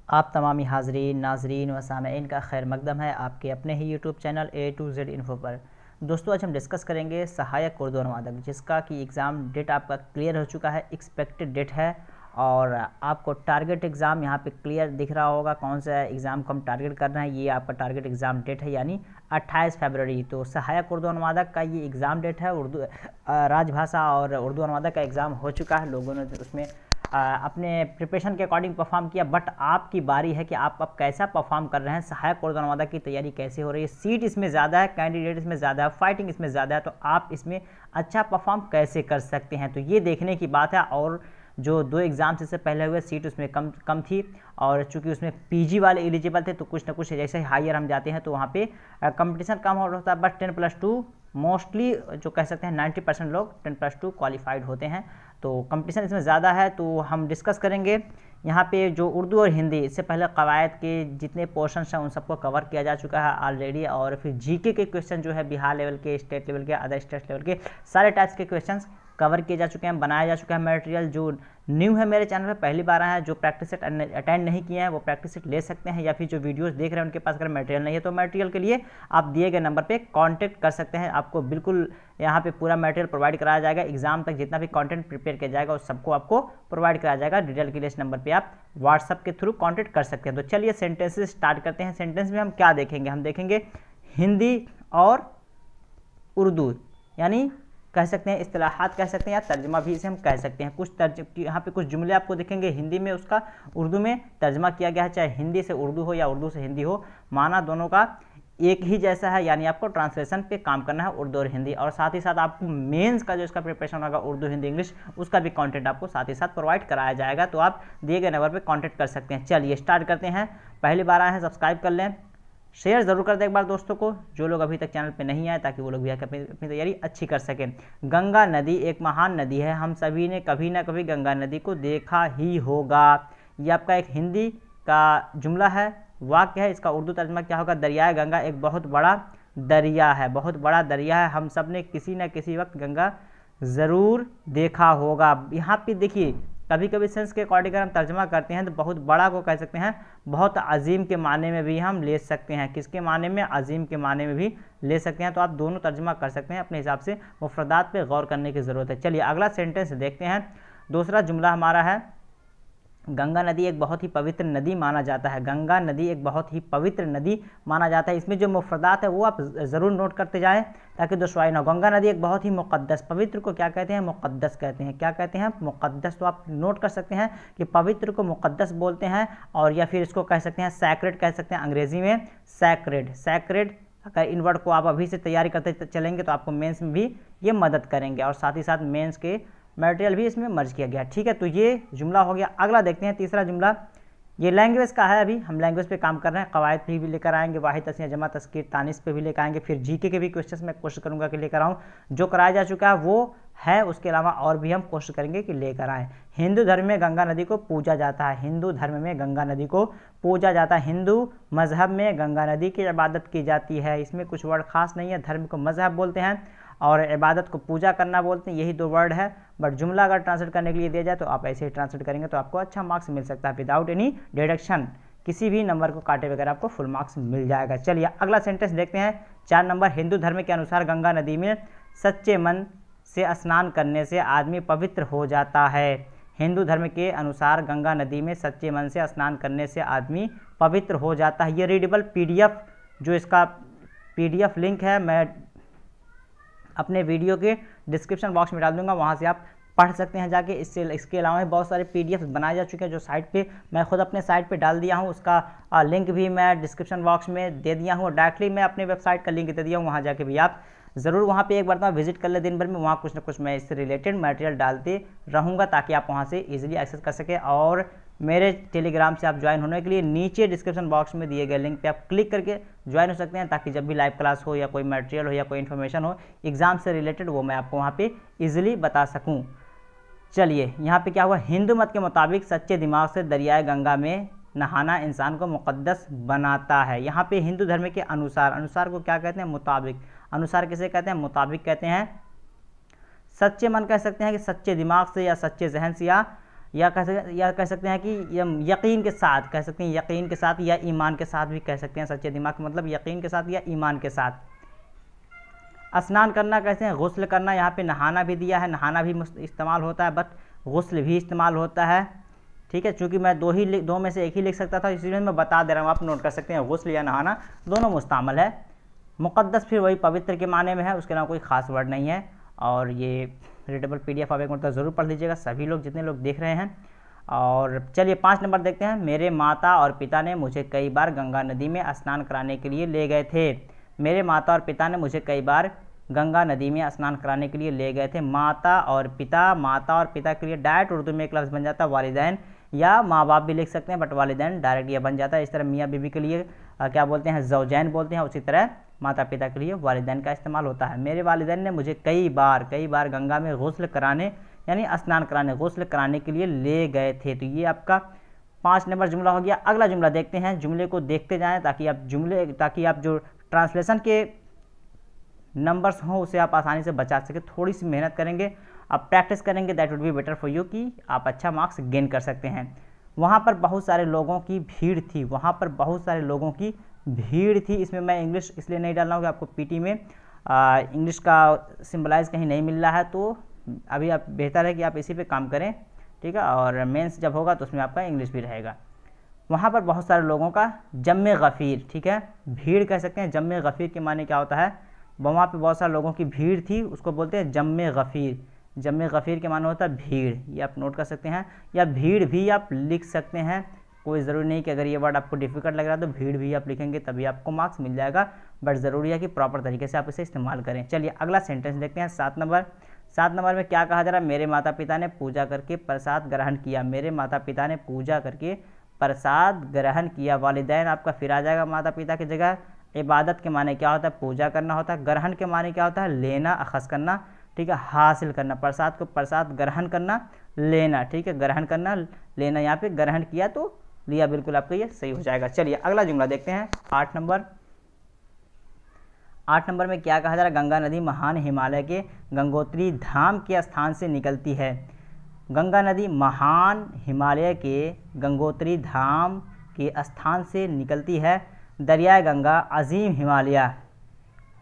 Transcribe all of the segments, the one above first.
आप तमामी हाज़रीन, नाज़रीन व सामईन का खैर मकदम है आपके अपने ही YouTube channel A to Z info पर। दोस्तों, आज हम डिस्कस करेंगे सहायक उर्दू अनुवादक, जिसका कि एग्ज़ाम डेट आपका क्लियर हो चुका है, एक्सपेक्टेड डेट है और आपको टारगेट एग्ज़ाम यहाँ पे क्लियर दिख रहा होगा। कौन सा एग्ज़ाम को हम टारगेट कर रहे हैं, ये आपका टारगेट एग्ज़ाम डेट है, यानी 28 फरवरी। तो सहायक उर्दू अनुवादक का ये एग्ज़ाम डेट है। उर्दू राजभाषा और उर्दू अनुवादक का एग्ज़ाम हो चुका है, लोगों ने उसमें अपने प्रिपरेशन के अकॉर्डिंग परफॉर्म किया। बट आपकी बारी है कि आप अब कैसा परफॉर्म कर रहे हैं, सहायक उर्दू अनुवादक की तैयारी कैसे हो रही है। सीट इसमें ज़्यादा है, कैंडिडेट इसमें ज़्यादा है, फाइटिंग इसमें ज़्यादा है, तो आप इसमें अच्छा परफॉर्म कैसे कर सकते हैं, तो ये देखने की बात है। और जो 2 एग्ज़ाम्स इससे पहले हुए, सीट उसमें कम थी और चूंकि उसमें पीजी वाले एलिजिबल थे, तो कुछ ना कुछ जैसे हायर हम जाते हैं तो वहाँ पे कंपटीशन कम हो रहा था। बट 10+2 मोस्टली जो कह सकते हैं 90% लोग 10+2 क्वालिफाइड होते हैं, तो कंपटीशन इसमें ज़्यादा है। तो हम डिस्कस करेंगे यहाँ पे जो उर्दू और हिंदी, इससे पहले कवायद के जितने पोर्शंस हैं उन सबको कवर किया जा चुका है ऑलरेडी। और फिर जीके के क्वेश्चन जो है बिहार लेवल के, स्टेट लेवल के, अदर स्टेट लेवल के सारे टाइप्स के क्वेश्चंस कवर किए जा चुके हैं, बनाया जा चुका है मटेरियल। जो न्यू है मेरे चैनल पे, पहली बार आया है, जो प्रैक्टिस सेट अटेंड नहीं किए हैं वो प्रैक्टिस सेट ले सकते हैं, या फिर जो वीडियोस देख रहे हैं उनके पास अगर मटेरियल नहीं है तो मटेरियल के लिए आप दिए गए नंबर पे कांटेक्ट कर सकते हैं। आपको बिल्कुल यहाँ पे पूरा मटेरियल प्रोवाइड कराया जाएगा। एग्जाम तक जितना भी कंटेंट प्रिपेयर किया जाएगा उस सबको आपको प्रोवाइड कराया जाएगा। डिटेल के लिए इस नंबर पर आप व्हाट्सअप के थ्रू कॉन्टेक्ट कर सकते हैं। तो चलिए सेंटेंसेस स्टार्ट करते हैं। सेंटेंस में हम क्या देखेंगे, हम देखेंगे हिंदी और उर्दू, यानी कह सकते हैं इस्तिलाहात कह सकते हैं, या तर्जमा भी इसे हम कह सकते हैं। यहाँ पे कुछ जुमले आपको दिखेंगे हिंदी में, उसका उर्दू में तर्जमा किया गया है, चाहे हिंदी से उर्दू हो या उर्दू से हिंदी हो, माना दोनों का एक ही जैसा है, यानी आपको ट्रांसलेशन पे काम करना है उर्दू और हिंदी। और साथ ही साथ आपको मेंस का जो इसका प्रिपरेशन होगा उर्दू, हिंदी, इंग्लिश, उसका भी कंटेंट आपको साथ ही साथ प्रोवाइड कराया जाएगा। तो आप दिए गए नंबर पर कॉन्टेक्ट कर सकते हैं। चलिए स्टार्ट करते हैं। पहली बार आए हैं सब्सक्राइब कर लें, शेयर ज़रूर कर दें एक बार दोस्तों को, जो लोग अभी तक चैनल पे नहीं आए, ताकि वो लोग भी आकर अपनी तैयारी अच्छी कर सकें। गंगा नदी एक महान नदी है, हम सभी ने कभी ना कभी गंगा नदी को देखा ही होगा। ये आपका एक हिंदी का जुमला है, वाक्य है। इसका उर्दू तर्जमा क्या होगा, दरियाए गंगा एक बहुत बड़ा दरिया है, बहुत बड़ा दरिया है, हम सब ने किसी न किसी वक्त गंगा ज़रूर देखा होगा। यहाँ पे देखिए, कभी कभी सेंस के अकॉर्डिंग अगर हम तर्जमा करते हैं तो बहुत बड़ा को कह सकते हैं बहुत अजीम के माने में भी हम ले सकते हैं। किसके माने में, अजीम के माने में भी ले सकते हैं। तो आप दोनों तर्जमा कर सकते हैं, अपने हिसाब से मुफरदात पे गौर करने की ज़रूरत है। चलिए अगला सेंटेंस देखते हैं। दूसरा जुमला हमारा है, गंगा नदी एक बहुत ही पवित्र नदी माना जाता है। गंगा नदी एक बहुत ही पवित्र नदी माना जाता है। इसमें जो मुफरदात है वो आप ज़रूर नोट करते जाएं ताकि दुश्वारी ना हो। गंगा नदी एक बहुत ही मुक़द्दस, पवित्र को क्या कहते हैं, मुक़द्दस कहते हैं। क्या कहते हैं, मुक़द्दस। तो आप नोट कर सकते हैं कि पवित्र को मुक़द्दस बोलते हैं, और या फिर इसको कह सकते हैं सैक्रेड कह सकते हैं, अंग्रेज़ी में सैक्रेड। सैक्रेड अगर इन वर्ड को आप अभी से तैयारी करते चलेंगे तो आपको मेंस में भी ये मदद करेंगे, और साथ ही साथ मेंस के मटेरियल भी इसमें मर्ज किया गया। ठीक है, तो ये जुमला हो गया। अगला देखते हैं तीसरा जुमला, ये लैंग्वेज का है। अभी हम लैंग्वेज पे काम कर रहे हैं, कवायद पे भी लेकर आएंगे, वाहिद, तस्नीया, जमा, तस्कीर, तानिस पे भी लेकर आएंगे, फिर जीके के भी क्वेश्चंस मैं कोशिश करूंगा कि लेकर आऊँ। जो कराया जा चुका है वो है, उसके अलावा और भी हम कोशिश करेंगे कि लेकर आएँ। हिंदू धर्म में गंगा नदी को पूजा जाता है, हिंदू धर्म में गंगा नदी को पूजा जाता है। हिंदू मजहब में गंगा नदी की इबादत की जाती है। इसमें कुछ वर्ड खास नहीं है, धर्म को मजहब बोलते हैं और इबादत को पूजा करना बोलते हैं, यही 2 वर्ड है। बट जुमला अगर ट्रांसलेट करने के लिए दिया जाए तो आप ऐसे ही ट्रांसलेट करेंगे तो आपको अच्छा मार्क्स मिल सकता है, विदाउट एनी डिडक्शन, किसी भी नंबर को काटे बगैर आपको फुल मार्क्स मिल जाएगा। चलिए अगला सेंटेंस देखते हैं, 4 नंबर। हिंदू धर्म के अनुसार गंगा नदी में सच्चे मन से स्नान करने से आदमी पवित्र हो जाता है। हिंदू धर्म के अनुसार गंगा नदी में सच्चे मन से स्नान करने से आदमी पवित्र हो जाता है। ये रीडेबल PDF, जो इसका PDF लिंक है, मैं अपने वीडियो के डिस्क्रिप्शन बॉक्स में डाल दूंगा, वहाँ से आप पढ़ सकते हैं जाके। इसके अलावा बहुत सारे PDF बनाए जा चुके हैं जो साइट पे मैं खुद अपने साइट पे डाल दिया हूँ, उसका लिंक भी मैं डिस्क्रिप्शन बॉक्स में दे दिया हूँ। डायरेक्टली मैं अपने वेबसाइट का लिंक दे दिया हूँ, वहाँ जाके भी आप ज़रूर वहाँ पे एक बार विजिट कर ले। दिन भर में वहाँ कुछ ना कुछ मैं इससे रिलेटेड मटेरियल डालते रहूँगा ताकि आप वहाँ से ईजिली एक्सेस कर सकें। और मेरे टेलीग्राम से आप ज्वाइन होने के लिए नीचे डिस्क्रिप्शन बॉक्स में दिए गए लिंक पे आप क्लिक करके ज्वाइन हो सकते हैं, ताकि जब भी लाइव क्लास हो या कोई मटेरियल हो या कोई इन्फॉर्मेशन हो एग्ज़ाम से रिलेटेड, वो मैं आपको वहाँ पे इजीली बता सकूँ। चलिए यहाँ पे क्या हुआ, हिंदू मत के मुताबिक सच्चे दिमाग से दरियाए गंगा में नहाना इंसान को मुक़द्दस बनाता है। यहाँ पे हिंदू धर्म के अनुसार, अनुसार को क्या कहते हैं, मुताबिक। अनुसार किसे कहते हैं, मुताबिक कहते हैं। सच्चे मन कह सकते हैं कि सच्चे दिमाग से या सच्चे जहन से या या कह सकते हैं कि यकीन के साथ कह सकते हैं, यकीन के साथ या ईमान के साथ भी कह सकते हैं। सच्चे दिमाग का मतलब यकीन के साथ या ईमान के साथ। स्नान करना कहते हैं गुस्ल करना, यहाँ पे नहाना भी दिया है, नहाना भी इस्तेमाल होता है, बट गुस्ल भी इस्तेमाल होता है। ठीक है, चूँकि मैं दो में से एक ही लिख सकता था, इसलिए मैं बता दे रहा हूँ, आप नोट कर सकते हैं। गुस्ल या नहाना दोनों मुस्तामल है। मुक़द्दस फिर वही पवित्र के माने में है, उसके अलावा कोई ख़ास वर्ड नहीं है। और ये रीडेबल PDF आप एक मतलब ज़रूर पढ़ लीजिएगा सभी लोग, जितने लोग देख रहे हैं। और चलिए 5 नंबर देखते हैं। मेरे माता और पिता ने मुझे कई बार गंगा नदी में स्नान कराने के लिए ले गए थे। मेरे माता और पिता ने मुझे कई बार गंगा नदी में स्नान कराने के लिए ले गए थे। माता और पिता के लिए डायरेक्ट उर्दू में एक लफ्ज़ बन जाता है वालिदैन, या माँ बाप भी लिख सकते हैं, बट वालिदैन डायरेक्ट ये बन जाता है। इस तरह मियाँ बीवी के लिए क्या बोलते हैं, ज़ौजैन बोलते हैं, उसी तरह माता पिता के लिए वालिदैन का इस्तेमाल होता है। मेरे वालिदैन ने मुझे कई बार गंगा में गुस्ल कराने यानी स्नान कराने, गुस्ल कराने के लिए ले गए थे। तो ये आपका 5 नंबर जुमला हो गया। अगला जुमला देखते हैं, जुमले को देखते जाएं ताकि आप जो ट्रांसलेशन के नंबर्स हों उसे आप आसानी से बचा सके। थोड़ी सी मेहनत करेंगे, आप प्रैक्टिस करेंगे, that would be better for you, कि आप अच्छा मार्क्स गेन कर सकते हैं। वहाँ पर बहुत सारे लोगों की भीड़ थी, वहाँ पर बहुत सारे लोगों की भीड़ थी। इसमें मैं इंग्लिश इसलिए नहीं डाल रहा हूँ कि आपको पीटी में इंग्लिश का सिंबलाइज कहीं नहीं मिल रहा है, तो अभी आप बेहतर है कि आप इसी पे काम करें, ठीक है। और मेंस जब होगा तो उसमें आपका इंग्लिश भी रहेगा। वहाँ पर बहुत सारे लोगों का जम्मे गफ़ीर, ठीक है, भीड़ कह सकते हैं। जम्मे गफ़ीर के माने क्या होता है, वहाँ पे बहुत सारे लोगों की भीड़ थी, उसको बोलते हैं जम्मे गफ़ीर। जम्मे गफ़ीर के माने होता है भीड़, ये आप नोट कर सकते हैं, या भीड़ भी आप लिख सकते हैं। कोई ज़रूरी नहीं कि अगर ये वर्ड आपको डिफ़िकल्ट लग रहा है तो भीड़ भी आप लिखेंगे तभी आपको मार्क्स मिल जाएगा, बट ज़रूरी है कि प्रॉपर तरीके से आप इसे इस्तेमाल करें। चलिए अगला सेंटेंस देखते हैं। 7 नंबर में क्या कहा जा रहा है, मेरे माता पिता ने पूजा करके प्रसाद ग्रहण किया। मेरे माता पिता ने पूजा करके प्रसाद ग्रहण किया। वालिदैन आपका फिर आ जाएगा माता पिता की जगह। इबादत के माने क्या होता है, पूजा करना होता है। ग्रहण के माने क्या होता है, लेना, अखज़ करना, ठीक है, हासिल करना। प्रसाद को प्रसाद ग्रहण करना, लेना, ठीक है, ग्रहण करना, लेना। यहाँ पे ग्रहण किया तो लिया, बिल्कुल आपका ये सही हो जाएगा। चलिए अगला जुमला देखते हैं। 8 नंबर में क्या कहा जा रहा है, गंगा नदी महान हिमालय के गंगोत्री धाम के स्थान से निकलती है। गंगा नदी महान हिमालय के गंगोत्री धाम के स्थान से निकलती है। दरियाए गंगा अजीम हिमालय,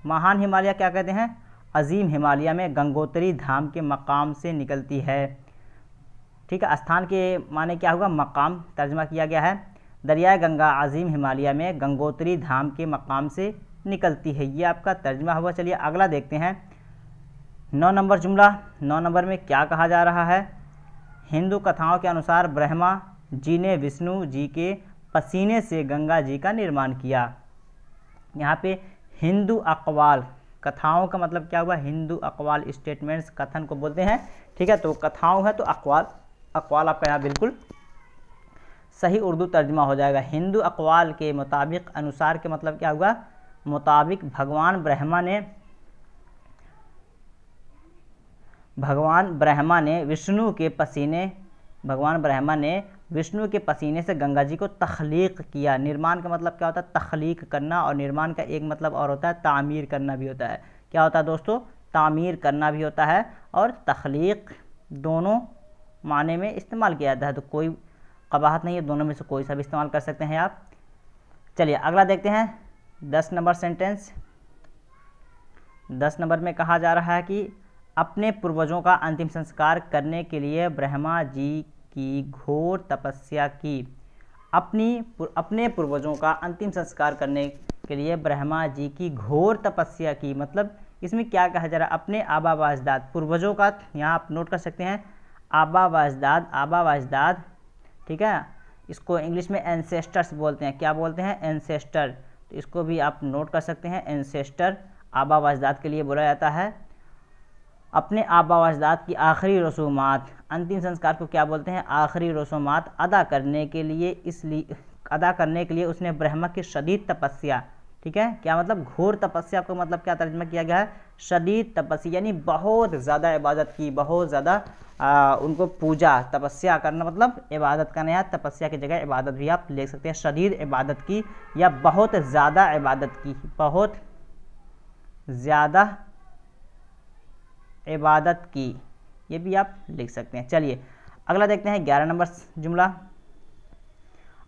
महान हिमालय क्या कहते हैं, अजीम हिमालय में गंगोत्री धाम के मकाम से निकलती है। ठीक है, स्थान के माने क्या हुआ, मकाम तर्जमा किया गया है। दरियाए गंगा अजीम हिमालय में गंगोत्री धाम के मकाम से निकलती है, ये आपका तर्जमा हुआ। चलिए अगला देखते हैं। 9 नंबर जुमला। 9 नंबर में क्या कहा जा रहा है, हिंदू कथाओं के अनुसार ब्रह्मा जी ने विष्णु जी के पसीने से गंगा जी का निर्माण किया। यहाँ पे हिंदू अक़वाल, कथाओं का मतलब क्या हुआ, हिंदू अक़वाल, स्टेटमेंट्स, कथन को बोलते हैं। ठीक है, तो कथाओं है तो अक़वाल, अक़वाल आपका यहाँ बिल्कुल सही उर्दू तर्जमा हो जाएगा। हिंदू अक़वाल के मुताबिक, अनुसार के मतलब क्या हुआ, मुताबिक भगवान ब्रह्मा ने विष्णु के पसीने से गंगा जी को तख्लीक किया। निर्माण का मतलब क्या होता है, तख्लीक करना, और निर्माण का एक मतलब और होता है तामीर करना भी होता है। क्या होता है दोस्तों, तामीर करना भी होता है और तख्लीक, दोनों माने में इस्तेमाल किया जाता है। तो कोई कबाहत नहीं है, दोनों में से कोई सा भी इस्तेमाल कर सकते हैं आप। चलिए अगला देखते हैं। 10 नंबर सेंटेंस। 10 नंबर में कहा जा रहा है कि अपने पूर्वजों का अंतिम संस्कार करने के लिए ब्रह्मा जी की घोर तपस्या की। अपने पूर्वजों का अंतिम संस्कार करने के लिए ब्रह्मा जी की घोर तपस्या की, मतलब इसमें क्या कहा जा रहा है, अपने आबा व अजदाद, पूर्वजों का यहाँ आप नोट कर सकते हैं आबा व अजदाद, ठीक है, इसको इंग्लिश में एंसेस्टर्स बोलते हैं। क्या बोलते हैं, एंसेस्टर, तो इसको भी आप नोट कर सकते हैं, एंसेस्टर आबा व अजदाद के लिए बोला जाता है। अपने आबा व अजदाद की आखिरी रसूमात, अंतिम संस्कार को क्या बोलते हैं, आखिरी रसूमात अदा करने के लिए उसने ब्रह्मा की शदीद तपस्या, ठीक है, क्या मतलब घोर तपस्या को मतलब क्या तर्जुमा किया गया है, शदीद तपस्या, यानी बहुत ज़्यादा इबादत की, बहुत ज़्यादा उनको पूजा, तपस्या करना मतलब इबादत करना। या तपस्या की जगह इबादत भी आप ले सकते हैं, शदीद इबादत की या बहुत ज़्यादा इबादत की, बहुत ज़्यादा इबादत की, ये भी आप लिख सकते हैं। चलिए अगला देखते हैं 11 नंबर जुमला,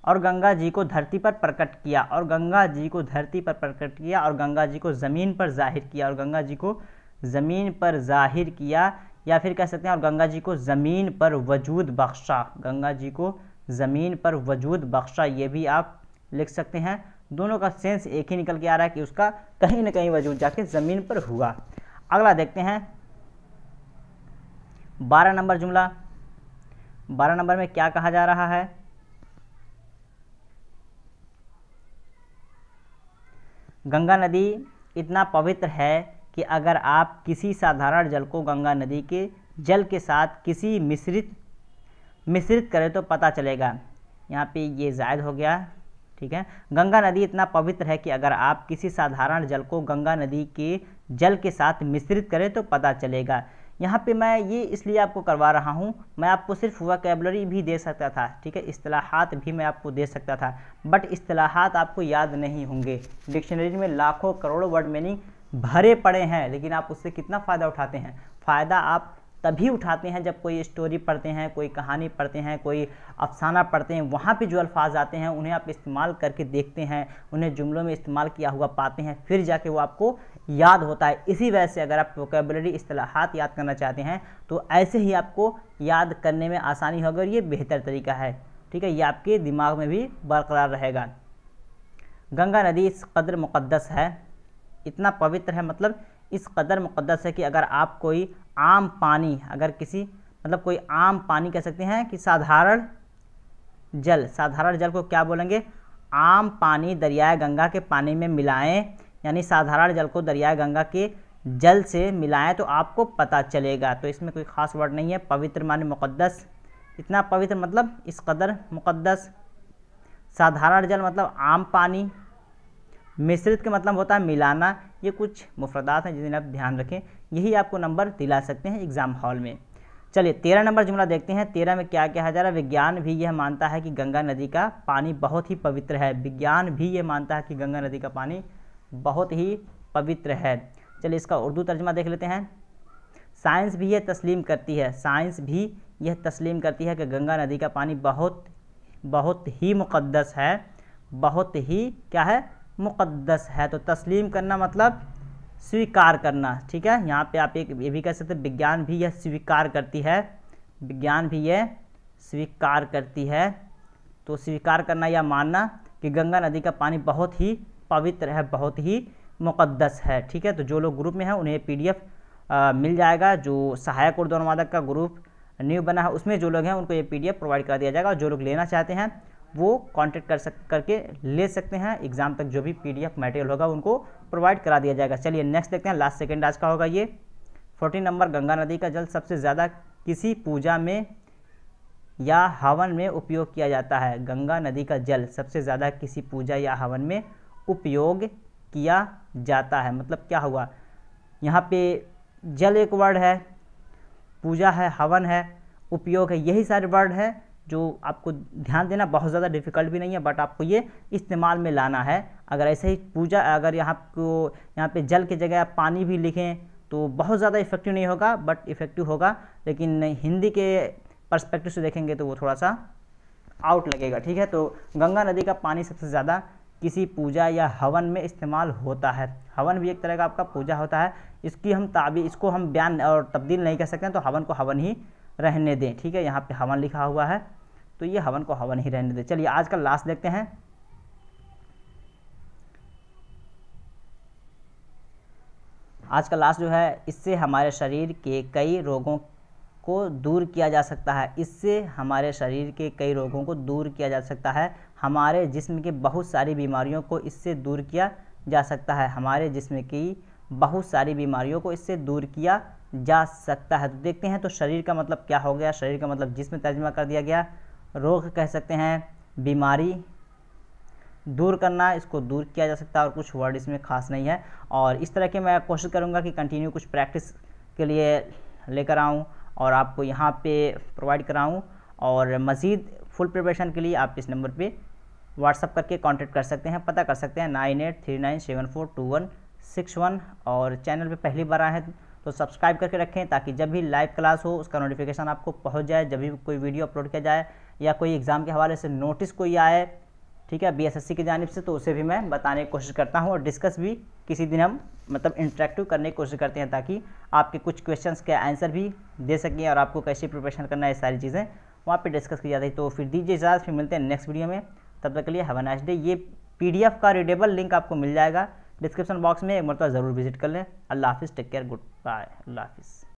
और गंगा जी को धरती पर प्रकट किया, और गंगा जी को धरती पर प्रकट किया, और गंगा जी को ज़मीन पर जाहिर किया, और गंगा जी को ज़मीन पर जाहिर किया, या फिर कह सकते हैं और गंगा जी को ज़मीन पर वजूद बख्शा, गंगा जी को ज़मीन पर वजूद बख्शा, ये भी आप लिख सकते हैं। दोनों का सेंस एक ही निकल के आ रहा है कि उसका कहीं ना कहीं वजूद जाके ज़मीन पर हुआ। अगला देखते हैं 12 नंबर जुमला। 12 नंबर में क्या कहा जा रहा है, गंगा नदी इतना पवित्र है कि अगर आप किसी साधारण जल को गंगा नदी के जल के साथ किसी मिश्रित करें तो पता चलेगा। यहाँ पे ये जायद हो गया, ठीक है। गंगा नदी इतना पवित्र है कि अगर आप किसी साधारण जल को गंगा नदी के जल के साथ मिश्रित करें तो पता चलेगा। यहाँ पे मैं ये इसलिए आपको करवा रहा हूँ, मैं आपको सिर्फ वोकैबुलरी भी दे सकता था, ठीक है, इस्तिलाहात भी मैं आपको दे सकता था, बट इस्तिलाहात आपको याद नहीं होंगे। डिक्शनरी में लाखों करोड़ों वर्ड मीनिंग भरे पड़े हैं, लेकिन आप उससे कितना फ़ायदा उठाते हैं। फ़ायदा आप तभी उठाते हैं जब कोई स्टोरी पढ़ते हैं, कोई कहानी पढ़ते हैं, कोई अफसाना पढ़ते हैं, वहाँ पे जो अल्फाज आते हैं उन्हें आप इस्तेमाल करके देखते हैं, उन्हें जुमलों में इस्तेमाल किया हुआ पाते हैं, फिर जाके वो आपको याद होता है। इसी वजह से अगर आप वोकैबुलरी इस्तिलाहात याद करना चाहते हैं तो ऐसे ही आपको याद करने में आसानी होगी, और ये बेहतर तरीका है, ठीक है, ये आपके दिमाग में भी बरकरार रहेगा। गंगा नदी इस कदर मुक़द्दस है, इतना पवित्र है, मतलब इस कदर मुक़द्दस है कि अगर आप कोई आम पानी, अगर किसी मतलब कोई आम पानी कह सकते हैं कि साधारण जल को क्या बोलेंगे, आम पानी दरियाए गंगा के पानी में मिलाएं, यानी साधारण जल को दरियाए गंगा के जल से मिलाएं तो आपको पता चलेगा। तो इसमें कोई ख़ास वर्ड नहीं है। पवित्र माने मुक़द्दस, इतना पवित्र मतलब इस कदर मुक़द्दस। साधारण जल मतलब आम पानी, मिश्रित का मतलब होता है मिलाना। ये कुछ मुफरदात हैं जिन्हें आप ध्यान रखें, यही आपको नंबर दिला सकते हैं एग्ज़ाम हॉल में। चलिए 13 नंबर जुमला देखते हैं। 13 में क्या कहा जा रहा है, विज्ञान भी यह मानता है कि गंगा नदी का पानी बहुत ही पवित्र है। विज्ञान भी ये मानता है कि गंगा नदी का पानी बहुत ही पवित्र है। चलिए इसका उर्दू तर्जुमा देख लेते हैं। साइंस भी यह तस्लीम करती है, साइंस भी यह तस्लीम करती है कि गंगा नदी का पानी बहुत ही मुक़द्दस है, बहुत ही क्या है, मुक़द्दस है। तो तस्लीम करना मतलब स्वीकार करना, ठीक है। यहाँ पे आप ये भी कह सकते हैं विज्ञान भी यह स्वीकार करती है, विज्ञान भी यह स्वीकार करती है। तो स्वीकार करना या मानना कि गंगा नदी का पानी बहुत ही पवित्र है, बहुत ही मुक़द्दस है, ठीक है। तो जो लोग ग्रुप में हैं उन्हें PDF मिल जाएगा। जो सहायक उर्दू अनुवादक का ग्रुप न्यू बना है उसमें जो लोग हैं उनको ये PDF प्रोवाइड कर दिया जाएगा, और जो लोग लेना चाहते हैं वो कांटेक्ट करके ले सकते हैं। एग्ज़ाम तक जो भी PDF मटेरियल होगा उनको प्रोवाइड करा दिया जाएगा। चलिए नेक्स्ट देखते हैं, लास्ट सेकंड आज का होगा ये 14 नंबर। गंगा नदी का जल सबसे ज़्यादा किसी पूजा में या हवन में उपयोग किया जाता है। गंगा नदी का जल सबसे ज़्यादा किसी पूजा या हवन में उपयोग किया जाता है, मतलब क्या हुआ, यहाँ पे जल एक वर्ड है, पूजा है, हवन है, उपयोग है, यही सारे वर्ड है जो आपको ध्यान देना। बहुत ज़्यादा डिफ़िकल्ट भी नहीं है, बट आपको ये इस्तेमाल में लाना है। अगर ऐसे ही पूजा, अगर यहाँ पे जल की जगह आप पानी भी लिखें तो बहुत ज़्यादा इफेक्टिव नहीं होगा, बट इफेक्टिव होगा, लेकिन हिंदी के पर्सपेक्टिव से देखेंगे तो वो थोड़ा सा आउट लगेगा, ठीक है। तो गंगा नदी का पानी सबसे ज़्यादा किसी पूजा या हवन में इस्तेमाल होता है। हवन भी एक तरह का आपका पूजा होता है, इसको हम बयान और तब्दील नहीं कर सकते हैं, तो हवन को हवन ही रहने दें, ठीक है। यहाँ पे हवन लिखा हुआ है तो ये हवन को हवन ही रहने दें। चलिए आज का लास्ट देखते हैं। आज का लास्ट जो है, इससे हमारे शरीर के कई रोगों को दूर किया जा सकता है। इससे हमारे शरीर के कई रोगों को दूर किया जा सकता है। हमारे जिस्म के बहुत सारी बीमारियों को इससे दूर किया जा सकता है। हमारे जिस्म की बहुत सारी बीमारियों को इससे दूर किया जा सकता है। तो देखते हैं, तो शरीर का मतलब क्या हो गया, शरीर का मतलब जिस्म तर्जुमा कर दिया गया। रोग कह सकते हैं बीमारी, दूर करना, इसको दूर किया जा सकता है, और कुछ वर्ड इसमें खास नहीं है। और इस तरह के मैं कोशिश करूँगा कि कंटिन्यू कुछ प्रैक्टिस के लिए लेकर आऊँ और आपको यहाँ पे प्रोवाइड कराऊँ। और मज़ीद फुल प्रिपरेशन के लिए आप इस नंबर पे व्हाट्सअप करके कांटेक्ट कर सकते हैं, पता कर सकते हैं 9839742161। और चैनल पे पहली बार आए हैं तो सब्सक्राइब करके रखें ताकि जब भी लाइव क्लास हो उसका नोटिफिकेशन आपको पहुंच जाए, जब भी कोई वीडियो अपलोड किया जाए या कोई एग्ज़ाम के हवाले से नोटिस कोई आए, ठीक है, BSSC की जानिब से, तो उसे भी मैं बताने की कोशिश करता हूँ और डिस्कस भी किसी दिन हम मतलब इंटरेक्टिव करने की कोशिश करते हैं ताकि आपके कुछ क्वेश्चंस के आंसर भी दे सकें और आपको कैसे प्रिपरेशन करना है, ये सारी चीज़ें वहाँ पे डिस्कस की जाती है। तो फिर दीजिए इजाज़त, फिर मिलते हैं नेक्स्ट वीडियो में, तब तक के लिए हैव अ नाइस डे। ये PDF का रीडेबल लिंक आपको मिल जाएगा डिस्क्रिप्शन बॉक्स में, एक मरतबा ज़रूर विजिट कर लें। अल्लाह हाफिज़, टेक केयर, गुड बाय, अल्लाह हाफिज़।